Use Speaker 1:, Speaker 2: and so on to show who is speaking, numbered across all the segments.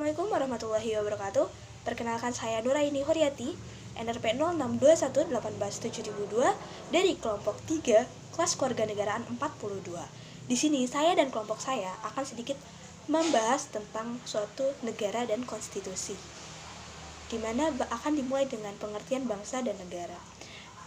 Speaker 1: Assalamualaikum warahmatullahi wabarakatuh. Perkenalkan saya Nuraini Huriati, NRP 0621817002 dari kelompok 3 kelas kewarganegaraan 42. Di sini saya dan kelompok saya akan sedikit membahas tentang suatu negara dan konstitusi. Di mana akan dimulai dengan pengertian bangsa dan negara.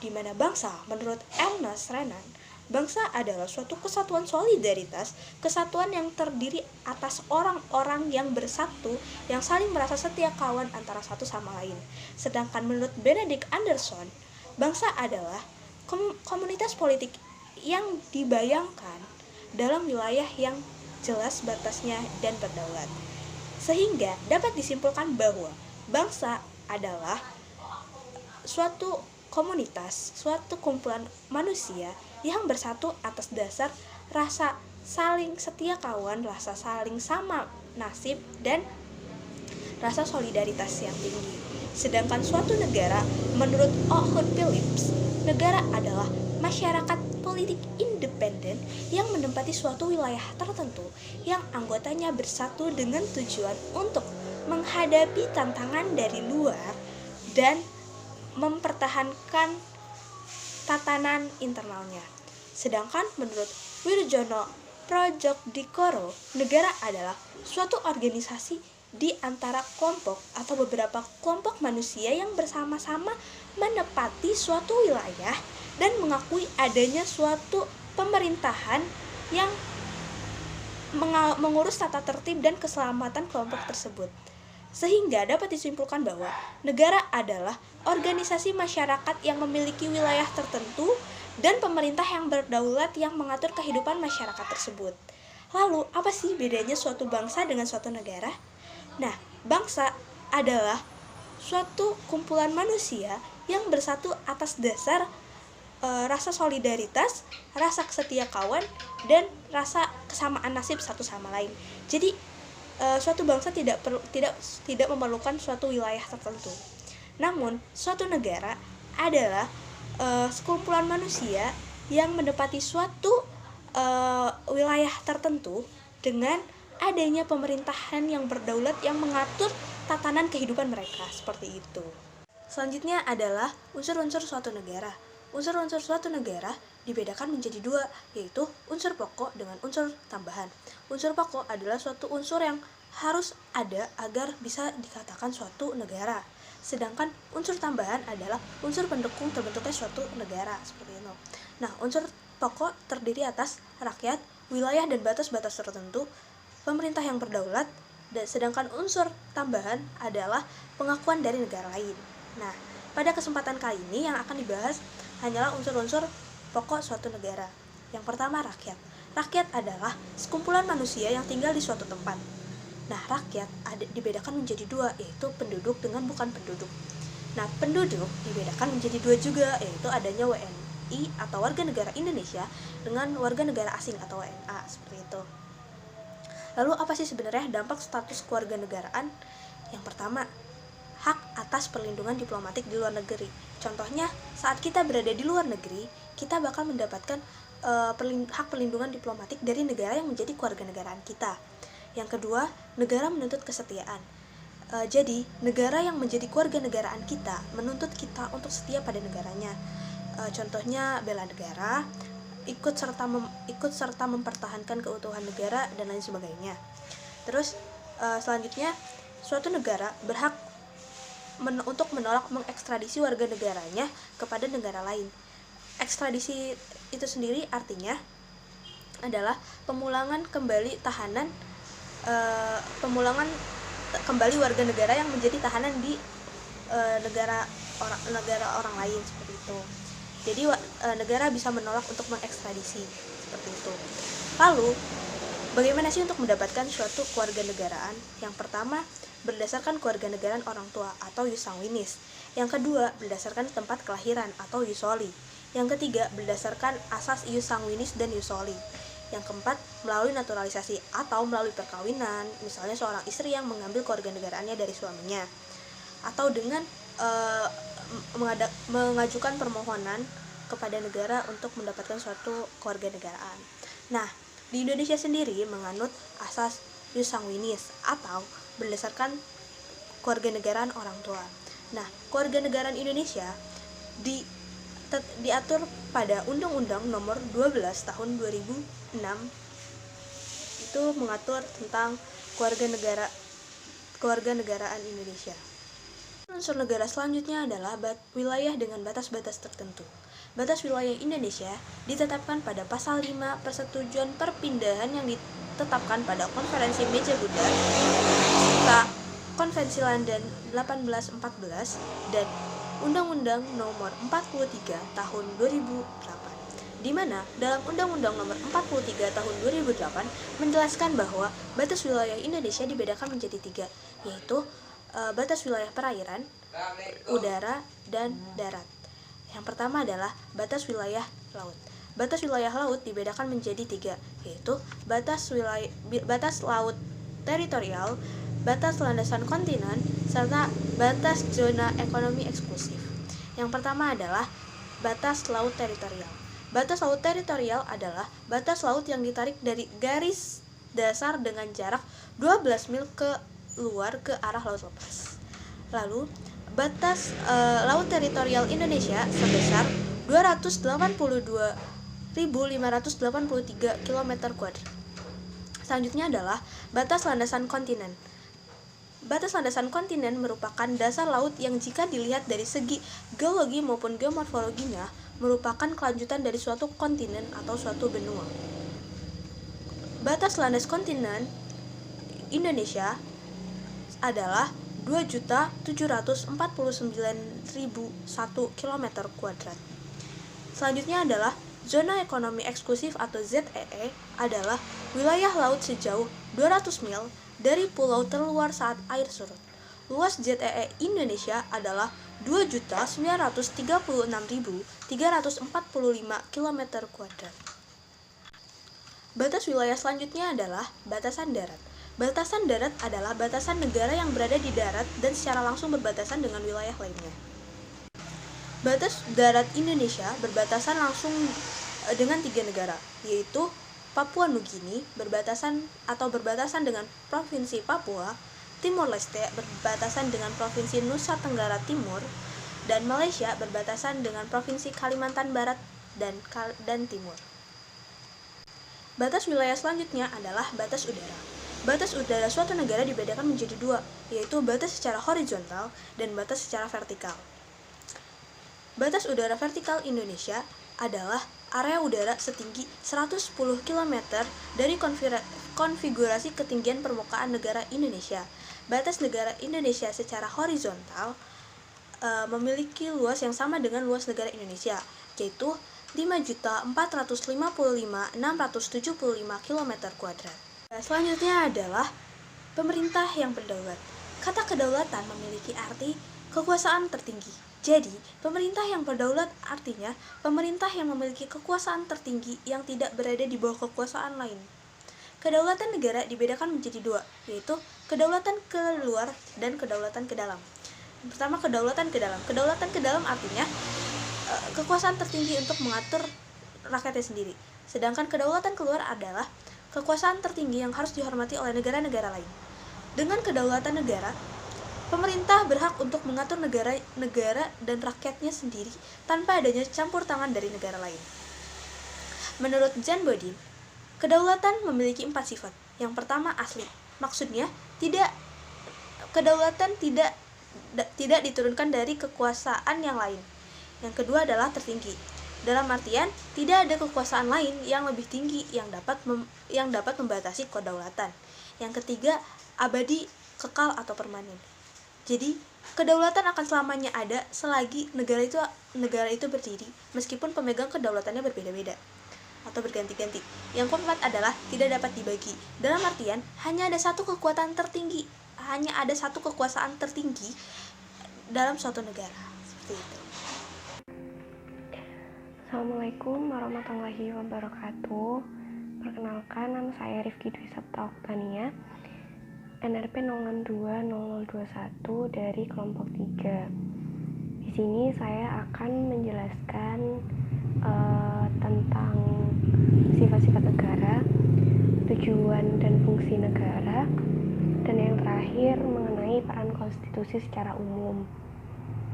Speaker 1: Di mana bangsa menurut Ernest Renan, bangsa adalah suatu kesatuan solidaritas, kesatuan yang terdiri atas orang-orang yang bersatu, yang saling merasa setia kawan antara satu sama lain. Sedangkan menurut Benedict Anderson, bangsa adalah komunitas politik yang dibayangkan dalam wilayah yang jelas batasnya dan berdaulat. Sehingga dapat disimpulkan bahwa bangsa adalah suatu komunitas, suatu kumpulan manusia yang bersatu atas dasar rasa saling setia kawan, rasa saling sama nasib, dan rasa solidaritas yang tinggi. Sedangkan suatu negara, menurut Owen Phillips, negara adalah masyarakat politik independen yang menempati suatu wilayah tertentu yang anggotanya bersatu dengan tujuan untuk menghadapi tantangan dari luar dan mempertahankan tatanan internalnya. Sedangkan menurut Wirjono Prodjokdikoro, negara adalah suatu organisasi di antara kelompok atau beberapa kelompok manusia yang bersama-sama menepati suatu wilayah dan mengakui adanya suatu pemerintahan yang mengurus tata tertib dan keselamatan kelompok tersebut. Sehingga dapat disimpulkan bahwa negara adalah organisasi masyarakat yang memiliki wilayah tertentu dan pemerintah yang berdaulat yang mengatur kehidupan masyarakat tersebut. Lalu, apa sih bedanya suatu bangsa dengan suatu negara? Nah, bangsa adalah suatu kumpulan manusia yang bersatu atas dasar rasa solidaritas, rasa setia kawan, dan rasa kesamaan nasib satu sama lain. Jadi, suatu bangsa tidak memerlukan suatu wilayah tertentu. Namun, suatu negara adalah sekumpulan manusia yang menempati suatu wilayah tertentu dengan adanya pemerintahan yang berdaulat yang mengatur tatanan kehidupan mereka, seperti itu. Selanjutnya adalah unsur-unsur suatu negara. Unsur-unsur suatu negara dibedakan menjadi dua, yaitu unsur pokok dengan unsur tambahan. Unsur pokok adalah suatu unsur yang harus ada agar bisa dikatakan suatu negara. Sedangkan unsur tambahan adalah unsur pendukung terbentuknya suatu negara, seperti itu. Nah, unsur pokok terdiri atas rakyat, wilayah dan batas-batas tertentu, pemerintah yang berdaulat, dan sedangkan unsur tambahan adalah pengakuan dari negara lain. Nah, pada kesempatan kali ini yang akan dibahas hanyalah unsur-unsur pokok suatu negara. Yang pertama, rakyat. Rakyat adalah sekumpulan manusia yang tinggal di suatu tempat. Nah, rakyat dibedakan menjadi dua, yaitu penduduk dengan bukan penduduk. Nah, penduduk dibedakan menjadi dua juga, yaitu adanya WNI atau warga negara Indonesia dengan warga negara asing atau WNA, seperti itu. Lalu apa sih sebenarnya dampak status kewarganegaraan? Yang pertama, hak atas perlindungan diplomatik di luar negeri. Contohnya, saat kita berada di luar negeri, kita bakal mendapatkan hak perlindungan diplomatik dari negara yang menjadi kewarganegaraan kita. Yang kedua, negara menuntut kesetiaan. Jadi, negara yang menjadi kewarganegaraan kita menuntut kita untuk setia pada negaranya. Contohnya, bela negara, ikut serta mempertahankan keutuhan negara, dan lain sebagainya. Terus, selanjutnya, suatu negara berhak untuk menolak mengekstradisi warga negaranya kepada negara lain. Ekstradisi itu sendiri artinya adalah pemulangan kembali warga negara yang menjadi tahanan di negara orang lain, seperti itu. Jadi negara bisa menolak untuk mengekstradisi, seperti itu. Lalu, bagaimana sih untuk mendapatkan suatu kewarganegaraan? Yang pertama, berdasarkan kewarganegaraan orang tua atau ius sanguinis. Yang kedua, berdasarkan tempat kelahiran atau ius soli. Yang ketiga, berdasarkan asas ius sanguinis dan ius soli. Yang keempat, melalui naturalisasi atau melalui perkawinan, misalnya seorang istri yang mengambil kewarganegaraannya dari suaminya, atau dengan mengajukan permohonan kepada negara untuk mendapatkan suatu kewarganegaraan. Nah, di Indonesia sendiri menganut asas jus sanguinis atau berdasarkan kewarganegaraan orang tua. Nah, kewarganegaraan Indonesia diatur pada Undang-Undang Nomor 12 Tahun 2006. Itu mengatur tentang kewarganegaraan Indonesia. Unsur negara selanjutnya adalah wilayah dengan batas-batas tertentu. Batas wilayah Indonesia ditetapkan pada pasal 5 Persetujuan Perpindahan yang ditetapkan pada Konferensi Meja Bundar, Konvensi London 1814 dan Undang-Undang Nomor 43 Tahun 2008. Di mana dalam Undang-Undang Nomor 43 Tahun 2008 menjelaskan bahwa batas wilayah Indonesia dibedakan menjadi 3, yaitu batas wilayah perairan, udara, dan darat. Yang pertama adalah batas wilayah laut. Batas wilayah laut dibedakan menjadi 3, yaitu batas laut teritorial, batas landasan kontinen, serta batas zona ekonomi eksklusif. Yang pertama adalah batas laut teritorial. Batas laut teritorial adalah batas laut yang ditarik dari garis dasar dengan jarak 12 mil ke luar ke arah laut lepas. Lalu, batas laut teritorial Indonesia sebesar 282.583 km². Selanjutnya adalah batas landasan kontinen. Batas landasan kontinen merupakan dasar laut yang jika dilihat dari segi geologi maupun geomorfologinya merupakan kelanjutan dari suatu kontinen atau suatu benua. Batas landas kontinen Indonesia adalah 2.749.001 km². Selanjutnya adalah zona ekonomi eksklusif atau ZEE adalah wilayah laut sejauh 200 mil dari pulau terluar saat air surut. Luas ZEE Indonesia adalah 2.936.345 km². Batas wilayah selanjutnya adalah batasan darat. Batasan darat adalah batasan negara yang berada di darat dan secara langsung berbatasan dengan wilayah lainnya. Batas darat Indonesia berbatasan langsung dengan 3 negara, yaitu Papua Nugini berbatasan dengan Provinsi Papua, Timor Leste berbatasan dengan Provinsi Nusa Tenggara Timur, dan Malaysia berbatasan dengan Provinsi Kalimantan Barat dan Timur. Batas wilayah selanjutnya adalah batas udara. Batas udara suatu negara dibedakan menjadi 2, yaitu batas secara horizontal dan batas secara vertikal. Batas udara vertikal Indonesia adalah area udara setinggi 110 km dari konfigurasi ketinggian permukaan negara Indonesia. Batas negara Indonesia secara horizontal memiliki luas yang sama dengan luas negara Indonesia, yaitu 5.455.675 km². Selanjutnya adalah pemerintah yang berdaulat. Kata kedaulatan memiliki arti kekuasaan tertinggi. Jadi, pemerintah yang berdaulat artinya pemerintah yang memiliki kekuasaan tertinggi yang tidak berada di bawah kekuasaan lain. Kedaulatan negara dibedakan menjadi 2, yaitu kedaulatan ke luar dan kedaulatan ke dalam. Pertama, kedaulatan ke dalam. Kedaulatan ke dalam artinya kekuasaan tertinggi untuk mengatur rakyatnya sendiri. Sedangkan kedaulatan keluar adalah kekuasaan tertinggi yang harus dihormati oleh negara-negara lain. Dengan kedaulatan negara, pemerintah berhak untuk mengatur negara dan rakyatnya sendiri tanpa adanya campur tangan dari negara lain. Menurut Jan Bodin, kedaulatan memiliki 4 sifat. Yang pertama, asli. Maksudnya, kedaulatan tidak diturunkan dari kekuasaan yang lain. Yang kedua adalah tertinggi. Dalam artian, tidak ada kekuasaan lain yang lebih tinggi yang dapat membatasi kedaulatan. Yang ketiga, abadi, kekal atau permanen. Jadi, kedaulatan akan selamanya ada selagi negara itu berdiri, meskipun pemegang kedaulatannya berbeda-beda atau berganti-ganti. Yang keempat adalah tidak dapat dibagi. Dalam artian, hanya ada satu kekuasaan tertinggi dalam suatu negara. Seperti itu.
Speaker 2: Assalamualaikum warahmatullahi wabarakatuh. Perkenalkan, nama saya Rifki Dwi Sabta Oktania, NRP 062021 dari kelompok 3. Di sini saya akan menjelaskan tentang sifat-sifat negara tujuan dan fungsi negara, dan yang terakhir mengenai peran konstitusi secara umum.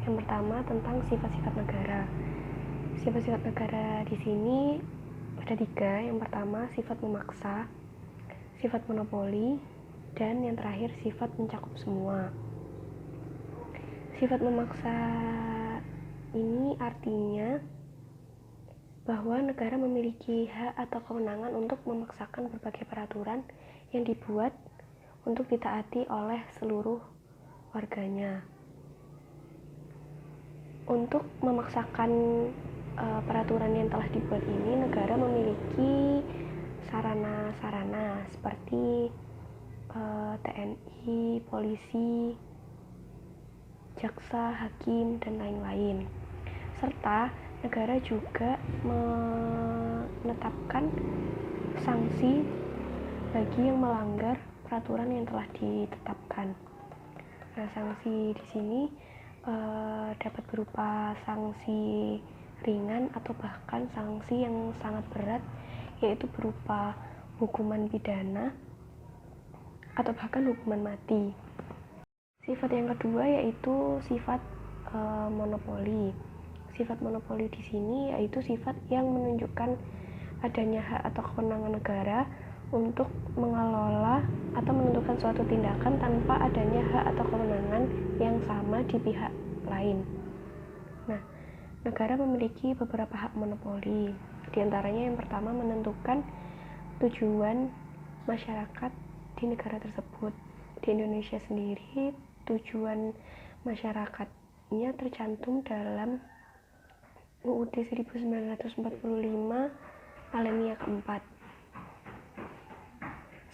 Speaker 2: Yang pertama tentang sifat-sifat negara. Sifat-sifat negara di sini ada 3. Yang pertama sifat memaksa, sifat monopoli, dan yang terakhir sifat mencakup semua. Sifat memaksa ini artinya bahwa negara memiliki hak atau kewenangan untuk memaksakan berbagai peraturan yang dibuat untuk ditaati oleh seluruh warganya. Untuk memaksakan peraturan yang telah dibuat ini, negara memiliki sarana-sarana seperti TNI, polisi, jaksa, hakim, dan lain-lain. Serta negara juga menetapkan sanksi bagi yang melanggar peraturan yang telah ditetapkan. Nah, sanksi di sini dapat berupa sanksi ringan atau bahkan sanksi yang sangat berat, yaitu berupa hukuman pidana atau bahkan hukuman mati. Sifat yang kedua yaitu sifat monopoli. Sifat monopoli di sini yaitu sifat yang menunjukkan adanya hak atau kewenangan negara untuk mengelola atau menentukan suatu tindakan tanpa adanya hak atau kewenangan yang sama di pihak lain. Nah, negara memiliki beberapa hak monopoli. Di antaranya yang pertama menentukan tujuan masyarakat di negara tersebut. Di Indonesia sendiri, tujuan masyarakatnya tercantum dalam UUD 1945 alinea keempat.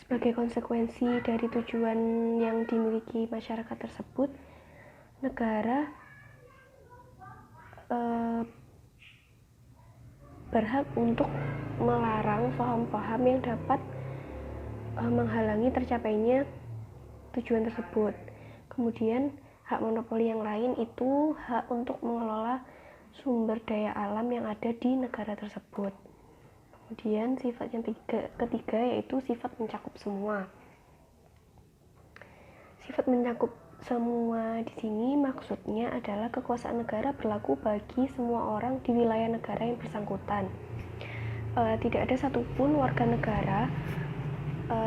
Speaker 2: Sebagai konsekuensi dari tujuan yang dimiliki masyarakat tersebut, negara berhak untuk melarang paham-paham yang dapat menghalangi tercapainya tujuan tersebut. Kemudian hak monopoli yang lain itu hak untuk mengelola sumber daya alam yang ada di negara tersebut. Kemudian sifat yang ketiga yaitu sifat mencakup semua. Sifat mencakup semua di sini maksudnya adalah kekuasaan negara berlaku bagi semua orang di wilayah negara yang bersangkutan. Tidak ada satupun warga negara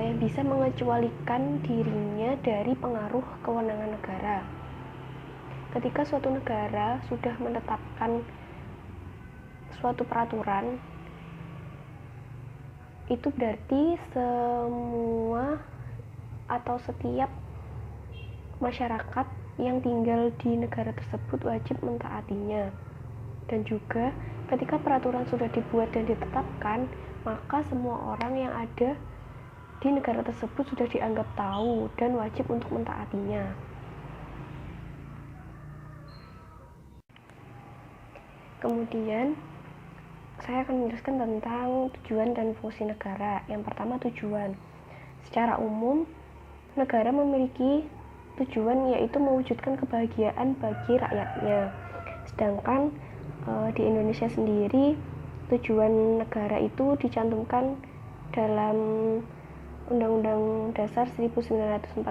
Speaker 2: yang bisa mengecualikan dirinya dari pengaruh kewenangan negara. Ketika suatu negara sudah menetapkan suatu peraturan, itu berarti semua atau setiap masyarakat yang tinggal di negara tersebut wajib mentaatinya. Dan juga ketika peraturan sudah dibuat dan ditetapkan, maka semua orang yang ada di negara tersebut sudah dianggap tahu dan wajib untuk mentaatinya. Kemudian saya akan menjelaskan tentang tujuan dan fungsi negara. Yang pertama, tujuan. Secara umum, negara memiliki tujuan yaitu mewujudkan kebahagiaan bagi rakyatnya. Sedangkan di Indonesia sendiri, tujuan negara itu dicantumkan dalam Undang-Undang Dasar 1945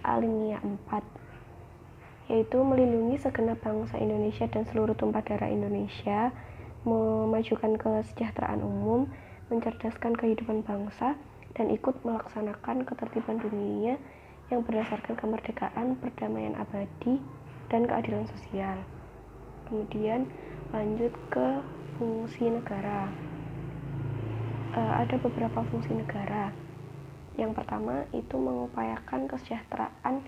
Speaker 2: alinea 4, yaitu melindungi segenap bangsa Indonesia dan seluruh tumpah darah Indonesia, memajukan kesejahteraan umum, mencerdaskan kehidupan bangsa, dan ikut melaksanakan ketertiban dunia yang berdasarkan kemerdekaan, perdamaian abadi, dan keadilan sosial. Kemudian lanjut ke fungsi negara. Ada beberapa fungsi negara. Yang pertama itu mengupayakan kesejahteraan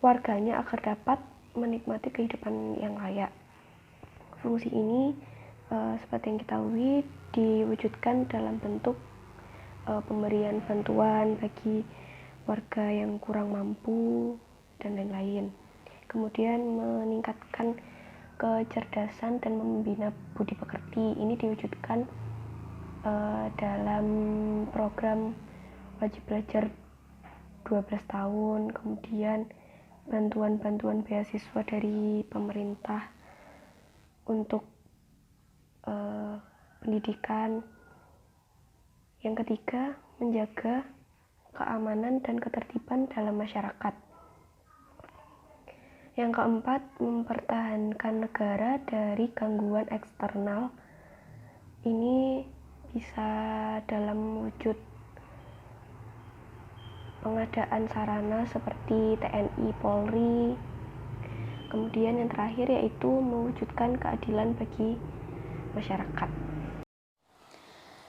Speaker 2: warganya agar dapat menikmati kehidupan yang layak. Fungsi ini seperti yang kita ketahui diwujudkan dalam bentuk pemberian bantuan bagi warga yang kurang mampu dan lain-lain. Kemudian meningkatkan kecerdasan dan membina budi pekerti. Ini diwujudkan dalam program wajib belajar 12 tahun, kemudian bantuan-bantuan beasiswa dari pemerintah untuk pendidikan Yang ketiga, menjaga keamanan dan ketertiban dalam masyarakat. Yang keempat, mempertahankan negara dari gangguan eksternal. Ini bisa dalam wujud pengadaan sarana seperti TNI, Polri. Kemudian yang terakhir yaitu mewujudkan keadilan bagi masyarakat.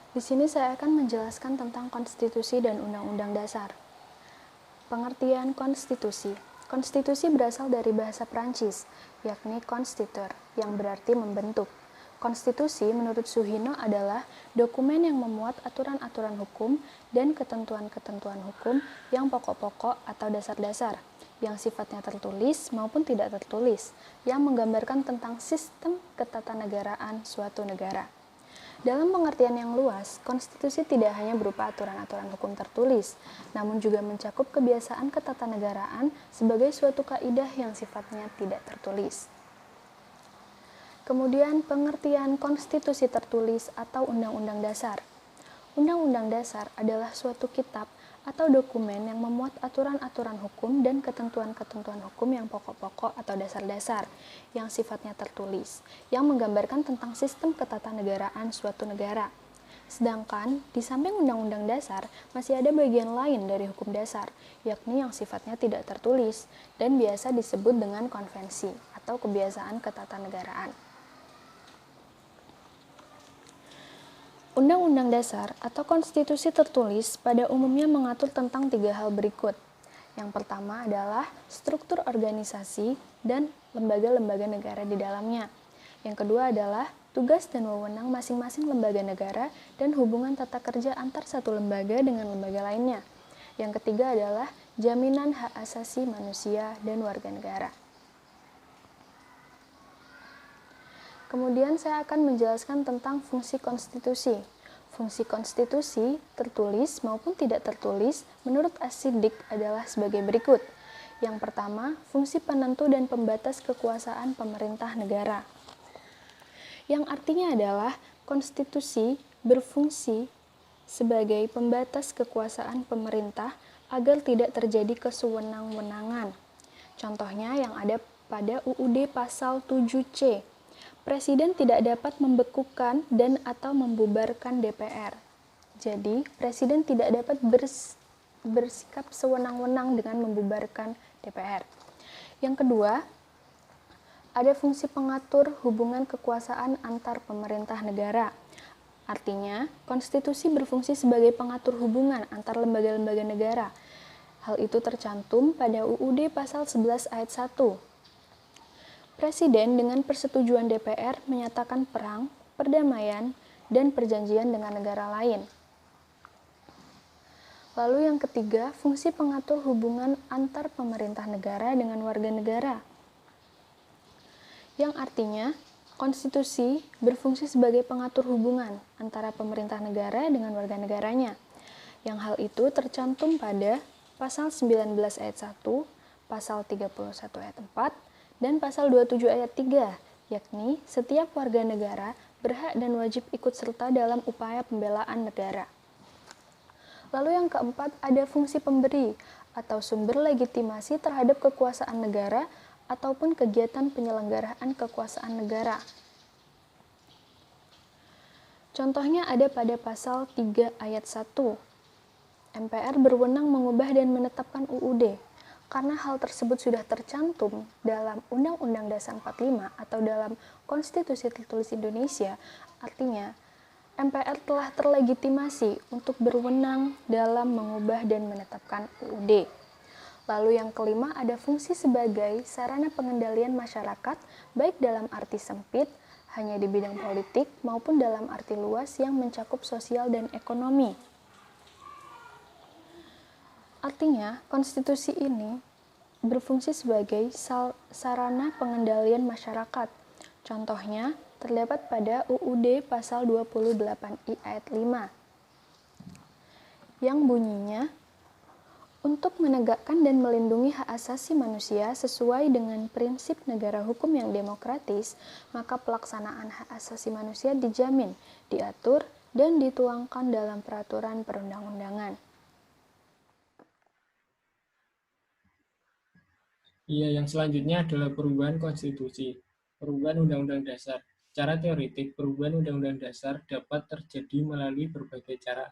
Speaker 3: Di sini saya akan menjelaskan tentang konstitusi dan undang-undang dasar. Pengertian konstitusi. Konstitusi berasal dari bahasa Prancis, yakni constituer, yang berarti membentuk. Konstitusi menurut Suhino adalah dokumen yang memuat aturan-aturan hukum dan ketentuan-ketentuan hukum yang pokok-pokok atau dasar-dasar, yang sifatnya tertulis maupun tidak tertulis, yang menggambarkan tentang sistem ketatanegaraan suatu negara. Dalam pengertian yang luas, konstitusi tidak hanya berupa aturan-aturan hukum tertulis, namun juga mencakup kebiasaan ketatanegaraan sebagai suatu kaidah yang sifatnya tidak tertulis. Kemudian, pengertian konstitusi tertulis atau undang-undang dasar. Undang-undang dasar adalah suatu kitab atau dokumen yang memuat aturan-aturan hukum dan ketentuan-ketentuan hukum yang pokok-pokok atau dasar-dasar yang sifatnya tertulis, yang menggambarkan tentang sistem ketatanegaraan suatu negara. Sedangkan di samping undang-undang dasar masih ada bagian lain dari hukum dasar, yakni yang sifatnya tidak tertulis dan biasa disebut dengan konvensi atau kebiasaan ketatanegaraan. Undang-undang dasar atau konstitusi tertulis pada umumnya mengatur tentang 3 hal berikut. Yang pertama adalah struktur organisasi dan lembaga-lembaga negara di dalamnya. Yang kedua adalah tugas dan wewenang masing-masing lembaga negara dan hubungan tata kerja antar satu lembaga dengan lembaga lainnya. Yang ketiga adalah jaminan hak asasi manusia dan warga negara. Kemudian saya akan menjelaskan tentang fungsi konstitusi. Fungsi konstitusi, tertulis maupun tidak tertulis, menurut As-Siddiq adalah sebagai berikut. Yang pertama, fungsi penentu dan pembatas kekuasaan pemerintah negara. Yang artinya adalah konstitusi berfungsi sebagai pembatas kekuasaan pemerintah agar tidak terjadi kesewenang-wenangan. Contohnya yang ada pada UUD pasal 7C. Presiden tidak dapat membekukan dan atau membubarkan DPR. Jadi, Presiden tidak dapat bersikap sewenang-wenang dengan membubarkan DPR. Yang kedua, ada fungsi pengatur hubungan kekuasaan antar pemerintah negara. Artinya, konstitusi berfungsi sebagai pengatur hubungan antar lembaga-lembaga negara. Hal itu tercantum pada UUD pasal 11 ayat 1. Presiden dengan persetujuan DPR menyatakan perang, perdamaian, dan perjanjian dengan negara lain. Lalu yang ketiga, fungsi pengatur hubungan antar pemerintah negara dengan warga negara. Yang artinya, konstitusi berfungsi sebagai pengatur hubungan antara pemerintah negara dengan warga negaranya. Yang hal itu tercantum pada pasal 19 ayat 1, pasal 31 ayat 4, dan pasal 27 ayat 3, yakni setiap warga negara berhak dan wajib ikut serta dalam upaya pembelaan negara. Lalu yang keempat, ada fungsi pemberi atau sumber legitimasi terhadap kekuasaan negara ataupun kegiatan penyelenggaraan kekuasaan negara. Contohnya ada pada pasal 3 ayat 1. MPR berwenang mengubah dan menetapkan UUD. Karena hal tersebut sudah tercantum dalam Undang-Undang Dasar 45 atau dalam Konstitusi Tertulis Indonesia, artinya MPR telah terlegitimasi untuk berwenang dalam mengubah dan menetapkan UUD. Lalu yang kelima, ada fungsi sebagai sarana pengendalian masyarakat, baik dalam arti sempit, hanya di bidang politik, maupun dalam arti luas yang mencakup sosial dan ekonomi. Artinya, konstitusi ini berfungsi sebagai sarana pengendalian masyarakat. Contohnya, terdapat pada UUD pasal 28I ayat 5, yang bunyinya, untuk menegakkan dan melindungi hak asasi manusia sesuai dengan prinsip negara hukum yang demokratis, maka pelaksanaan hak asasi manusia dijamin, diatur, dan dituangkan dalam peraturan perundang-undangan.
Speaker 4: Iya, yang selanjutnya adalah perubahan konstitusi, perubahan undang-undang dasar. Secara teoritik, perubahan undang-undang dasar dapat terjadi melalui berbagai cara.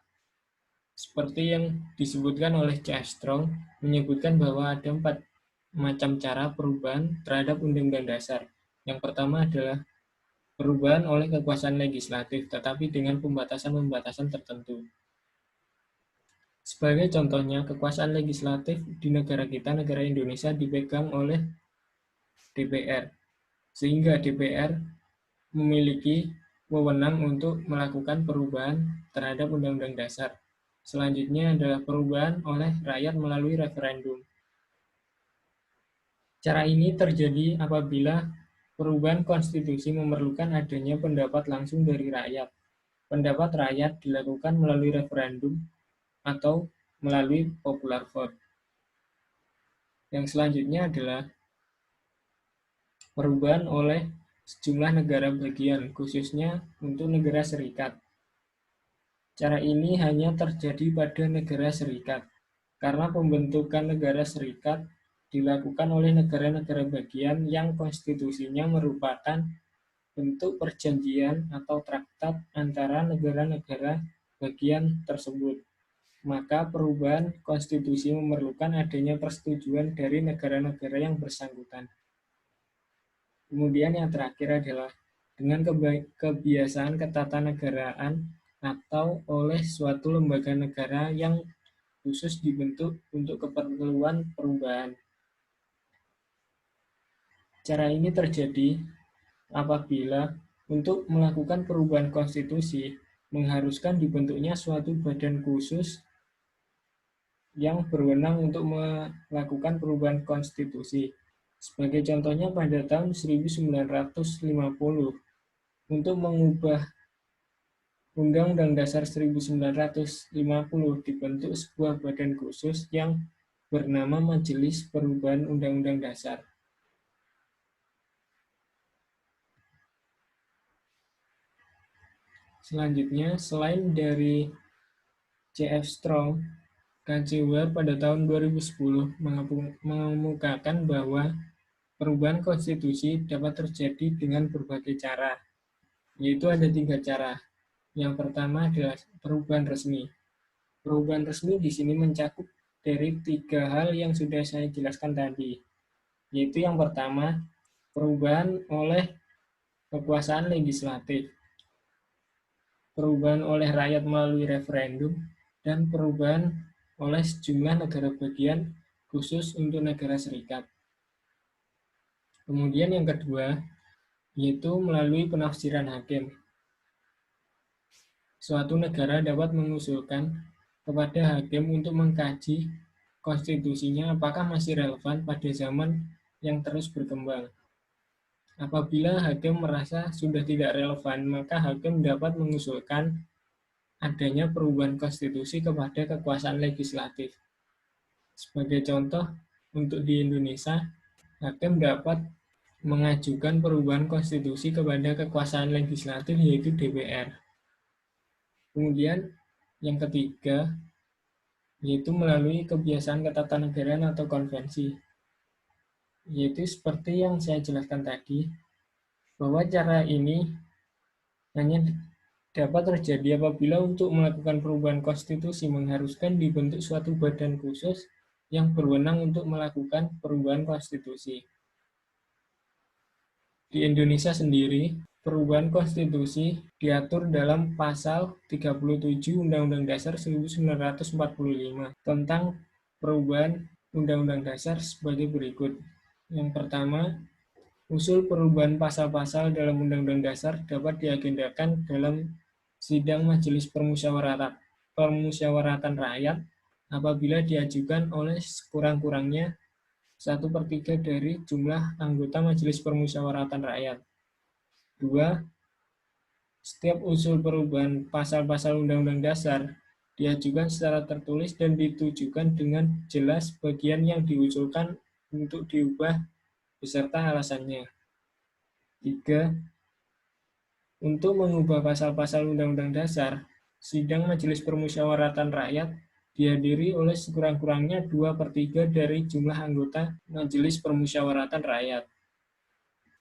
Speaker 4: Seperti yang disebutkan oleh C.F. Strong, menyebutkan bahwa ada 4 macam cara perubahan terhadap undang-undang dasar. Yang pertama adalah perubahan oleh kekuasaan legislatif, tetapi dengan pembatasan-pembatasan tertentu. Sebagai contohnya, kekuasaan legislatif di negara kita, negara Indonesia, dipegang oleh DPR, sehingga DPR memiliki wewenang untuk melakukan perubahan terhadap Undang-Undang Dasar. Selanjutnya adalah perubahan oleh rakyat melalui referendum. Cara ini terjadi apabila perubahan konstitusi memerlukan adanya pendapat langsung dari rakyat. Pendapat rakyat dilakukan melalui referendum atau melalui popular vote. Yang selanjutnya adalah perubahan oleh sejumlah negara bagian, khususnya untuk negara serikat. Cara ini hanya terjadi pada negara serikat, karena pembentukan negara serikat dilakukan oleh negara-negara bagian yang konstitusinya merupakan bentuk perjanjian atau traktat antara negara-negara bagian tersebut. Maka perubahan konstitusi memerlukan adanya persetujuan dari negara-negara yang bersangkutan. Kemudian yang terakhir adalah dengan kebiasaan ketatanegaraan atau oleh suatu lembaga negara yang khusus dibentuk untuk keperluan perubahan. Cara ini terjadi apabila untuk melakukan perubahan konstitusi mengharuskan dibentuknya suatu badan khusus yang berwenang untuk melakukan perubahan konstitusi. Sebagai contohnya pada tahun 1950, untuk mengubah Undang-Undang Dasar 1950 dibentuk sebuah badan khusus yang bernama Majelis Perubahan Undang-Undang Dasar. Selanjutnya, selain dari C.F. Strong, KJW pada tahun 2010 mengemukakan bahwa perubahan konstitusi dapat terjadi dengan berbagai cara, yaitu ada 3 cara. Yang pertama adalah perubahan resmi. Perubahan resmi di sini mencakup dari 3 hal yang sudah saya jelaskan tadi, yaitu yang pertama, perubahan oleh kekuasaan legislatif, perubahan oleh rakyat melalui referendum, dan perubahan oleh sejumlah negara bagian khusus untuk negara serikat. Kemudian yang kedua, yaitu melalui penafsiran hakim. Suatu negara dapat mengusulkan kepada hakim untuk mengkaji konstitusinya apakah masih relevan pada zaman yang terus berkembang. Apabila hakim merasa sudah tidak relevan, maka hakim dapat mengusulkan adanya perubahan konstitusi kepada kekuasaan legislatif. Sebagai contoh, untuk di Indonesia, hakim dapat mengajukan perubahan konstitusi kepada kekuasaan legislatif yaitu DPR. Kemudian yang ketiga, yaitu melalui kebiasaan ketatanegaraan atau konvensi. Yaitu seperti yang saya jelaskan tadi, bahwa cara ini hanya dapat terjadi apabila untuk melakukan perubahan konstitusi mengharuskan dibentuk suatu badan khusus yang berwenang untuk melakukan perubahan konstitusi. Di Indonesia sendiri, perubahan konstitusi diatur dalam pasal 37 Undang-Undang Dasar 1945 tentang perubahan Undang-Undang Dasar sebagai berikut. Yang pertama, usul perubahan pasal-pasal dalam Undang-Undang Dasar dapat diagendakan dalam sidang Majelis Permusyawaratan Rakyat apabila diajukan oleh sekurang-kurangnya 1/3 dari jumlah anggota Majelis Permusyawaratan Rakyat. 2. Setiap usul perubahan pasal-pasal Undang-Undang Dasar diajukan secara tertulis dan ditujukan dengan jelas bagian yang diusulkan untuk diubah beserta alasannya. 3. Untuk mengubah pasal-pasal Undang-Undang Dasar, sidang Majelis Permusyawaratan Rakyat dihadiri oleh sekurang-kurangnya 2/3 dari jumlah anggota Majelis Permusyawaratan Rakyat.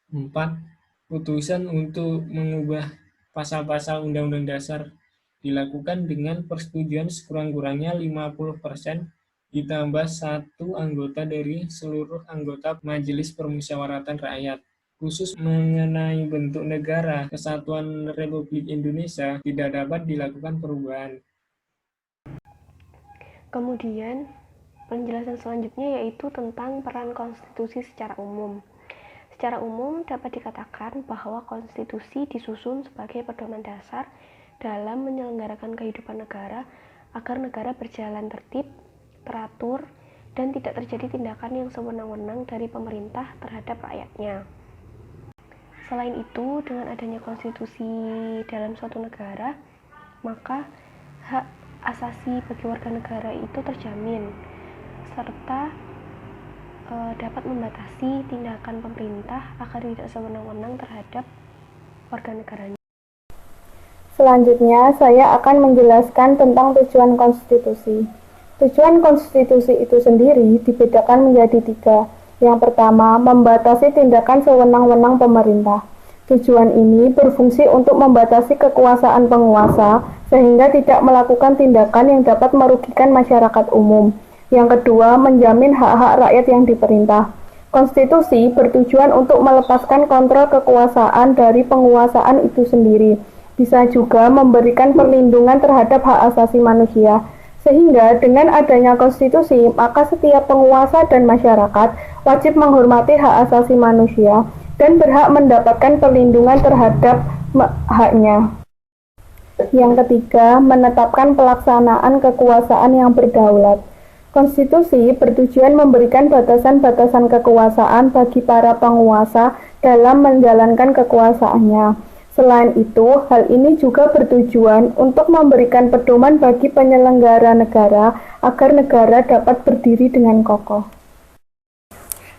Speaker 4: 4. Putusan untuk mengubah pasal-pasal Undang-Undang Dasar dilakukan dengan persetujuan sekurang-kurangnya 50% ditambah 1 anggota dari seluruh anggota Majelis Permusyawaratan Rakyat. Khusus mengenai bentuk negara Kesatuan Republik Indonesia tidak dapat dilakukan perubahan.
Speaker 2: Kemudian, penjelasan selanjutnya yaitu tentang peran konstitusi secara umum. Secara umum dapat dikatakan bahwa konstitusi disusun sebagai pedoman dasar dalam menyelenggarakan kehidupan negara agar negara berjalan tertib, teratur, dan tidak terjadi tindakan yang sewenang-wenang dari pemerintah terhadap rakyatnya. Selain itu, dengan adanya konstitusi dalam suatu negara, maka hak asasi bagi warga negara itu terjamin, serta dapat membatasi tindakan pemerintah agar tidak sewenang-wenang terhadap warga negaranya.
Speaker 5: Selanjutnya, saya akan menjelaskan tentang tujuan konstitusi. Tujuan konstitusi itu sendiri dibedakan menjadi 3. Yang pertama, membatasi tindakan sewenang-wenang pemerintah. Tujuan ini berfungsi untuk membatasi kekuasaan penguasa sehingga tidak melakukan tindakan yang dapat merugikan masyarakat umum. Yang kedua, menjamin hak-hak rakyat yang diperintah. Konstitusi bertujuan untuk melepaskan kontrol kekuasaan dari penguasaan itu sendiri. Bisa juga memberikan perlindungan terhadap hak asasi manusia. Sehingga dengan adanya konstitusi, maka setiap penguasa dan masyarakat wajib menghormati hak asasi manusia dan berhak mendapatkan perlindungan terhadap haknya. Yang ketiga, menetapkan pelaksanaan kekuasaan yang berdaulat. Konstitusi bertujuan memberikan batasan-batasan kekuasaan bagi para penguasa dalam menjalankan kekuasaannya. Selain itu, hal ini juga bertujuan untuk memberikan pedoman bagi penyelenggara negara agar negara dapat berdiri dengan kokoh.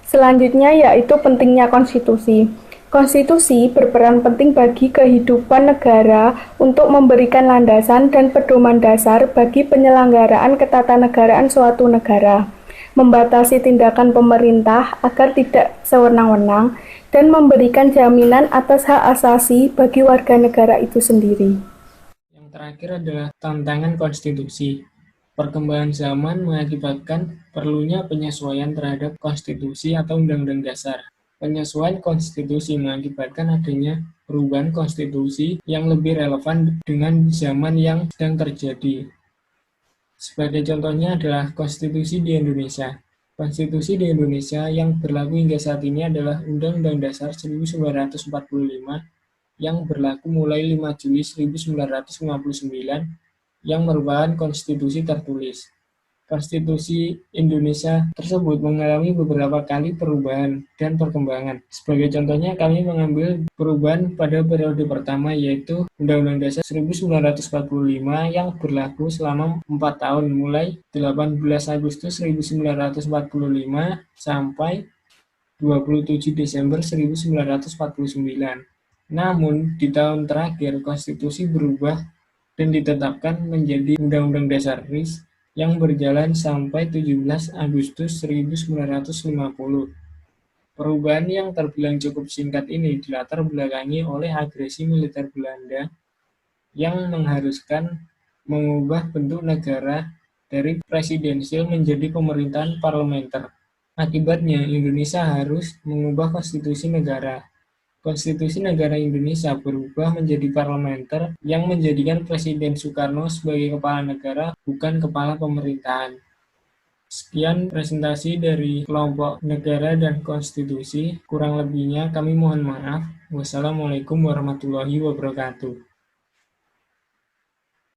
Speaker 5: Selanjutnya yaitu pentingnya konstitusi. Konstitusi berperan penting bagi kehidupan negara untuk memberikan landasan dan pedoman dasar bagi penyelenggaraan ketatanegaraan suatu negara, membatasi tindakan pemerintah agar tidak sewenang-wenang, dan memberikan jaminan atas hak asasi bagi warga negara itu sendiri.
Speaker 4: Yang terakhir adalah tantangan konstitusi. Perkembangan zaman mengakibatkan perlunya penyesuaian terhadap konstitusi atau undang-undang dasar. Penyesuaian konstitusi mengakibatkan adanya perubahan konstitusi yang lebih relevan dengan zaman yang sedang terjadi. Sebagai contohnya adalah konstitusi di Indonesia. Konstitusi di Indonesia yang berlaku hingga saat ini adalah Undang-Undang Dasar 1945 yang berlaku mulai 5 Juli 1959 yang merupakan konstitusi tertulis. Konstitusi Indonesia tersebut mengalami beberapa kali perubahan dan perkembangan. Sebagai contohnya, kami mengambil perubahan pada periode pertama yaitu Undang-Undang Dasar 1945 yang berlaku selama 4 tahun mulai 18 Agustus 1945 sampai 27 Desember 1949. Namun, di tahun terakhir konstitusi berubah dan ditetapkan menjadi Undang-Undang Dasar RI yang berjalan sampai 17 Agustus 1950. Perubahan yang terbilang cukup singkat ini dilatar belakangi oleh agresi militer Belanda yang mengharuskan mengubah bentuk negara dari presidensial menjadi pemerintahan parlementer. Akibatnya, Indonesia harus mengubah konstitusi negara. Konstitusi negara Indonesia berubah menjadi parlementer yang menjadikan Presiden Soekarno sebagai kepala negara, bukan kepala pemerintahan. Sekian presentasi dari kelompok negara dan konstitusi. Kurang lebihnya kami mohon maaf. Wassalamualaikum warahmatullahi wabarakatuh.